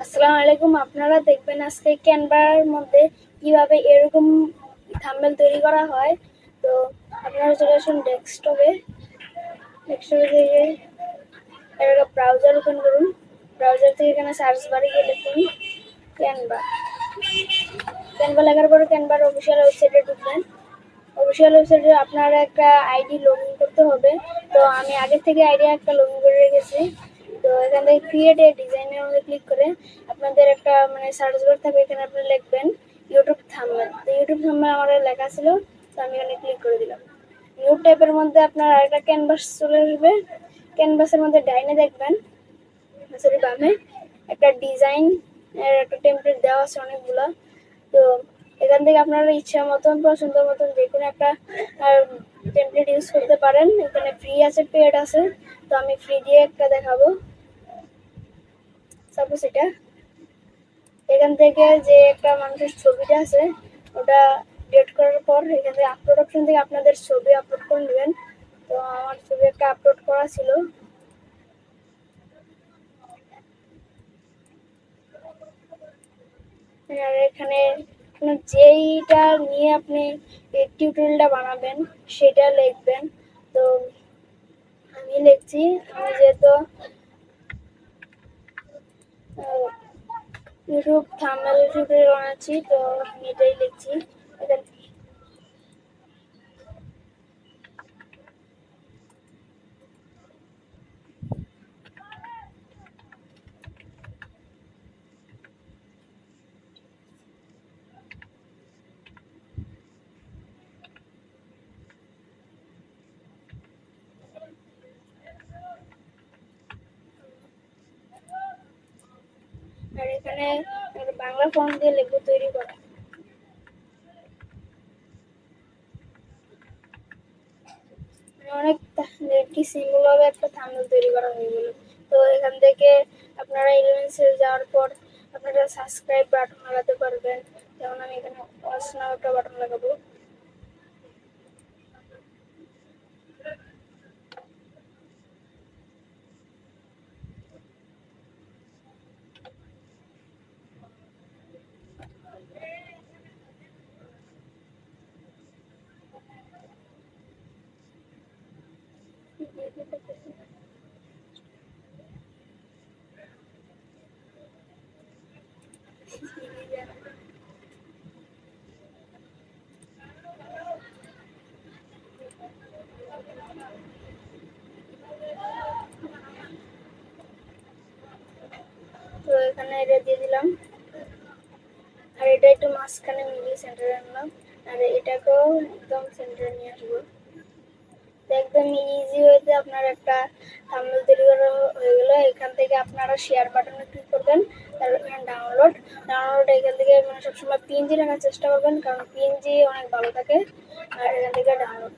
আসসালামু আলাইকুম। আপনারা দেখবেন আজকে ক্যানভার মধ্যে কিভাবে এরকম থাম্বনেল তৈরি করা হয়। তো আপনারা চলে আসুন ডেস্কটপে। ডেস্কটপে থেকে একটা ব্রাউজার ওপেন করুন। ব্রাউজার থেকে এখানে সার্চ বারে গিয়ে লিখুন ক্যানভা। ক্যানভা লেখার পরে ক্যানভার অফিসিয়াল ওয়েবসাইটে ঢুকবেন। অফিসিয়াল ওয়েবসাইটে আপনার একটা আইডি লগ ইন করতে হবে। তো আমি আগে থেকে আইডি একটা লগ ইন করে রেখেছি। তো এখান থেকে ক্রিয়েট এ ডিজাইনের মধ্যে ক্লিক করে আপনাদের একটা সার্চ বার থাকবে, এখানে আপনি লিখবেন ইউটিউব থাম্বনেল। তো ইউটিউব থাম্বনেল আমার লেখা ছিল, তো আমি এখানে ক্লিক করে দিলাম। নিউ টাইপের মধ্যে আপনার আরেকটা ক্যানভাস চলে আসবে। ক্যানভাসের মধ্যে ডাইনে দেখবেন, সরি বামে, একটা ডিজাইন এর একটা টেমপ্লেট দেওয়া আছে অনেকগুলা। তো এখান থেকে আপনারা ইচ্ছা মতন পছন্দ মতন যে কোনো একটা টেমপ্লেট ইউজ করতে পারেন। এখানে ফ্রি আছে, পেড আছে। তো আমি ফ্রি দিয়ে একটা দেখাবো। সাপোজ এটা, এখান থেকে যে একটা মানুষের ছবিটা আছে ওটা ডিলিট করার পর এখান থেকে আপলোড অপশন থেকে আপনাদের ছবি আপলোড করে নেবেন। তো আমার ছবি একটা আপলোড করা ছিল। আর এখানে যেইটা নিয়ে আপনি এই টিউটোরিয়ালটা বানাবেন সেটা লিখবেন। তো আমি লিখছি, আমি যেহেতু ইউটিউব থাম্বনেল টিউটোরিয়াল বানাচ্ছি, তো আমি এটাই লিখছি। এখান আর এখানে একটা বাংলা ফন্ট দিয়ে লিখবো তৈরি করা। অনেক কি সিম্বল ভাবে একটা থাম্বনেল তৈরি করা হয়ে গেল। তো এখান থেকে আপনারা ইলেভেন্সে যাওয়ার পর আপনারা সাবস্ক্রাইব বাটন লাগাতে পারবেন। যেমন আমি এখানে ওয়াচ নাও একটা বাটন লাগাবো। তো এখানে এটা দিয়ে দিলাম, আর এটা একটু মাঝখানে মিডিল সেন্টারে আনলাম, আর এটাকেও একদম সেন্টারে নিয়ে আসবো। একদম ইজি ওয়েতে আপনার একটা থাম্বনেল তৈরি করা হয়ে গেল। এখান থেকে আপনারা শেয়ার বাটনে ক্লিক করবেন, তারপর এখানে ডাউনলোড এখান থেকে সবসময় পিএনজি রাখার চেষ্টা করবেন, কারণ পিএনজি অনেক ভালো থাকে। আর এখান থেকে ডাউনলোড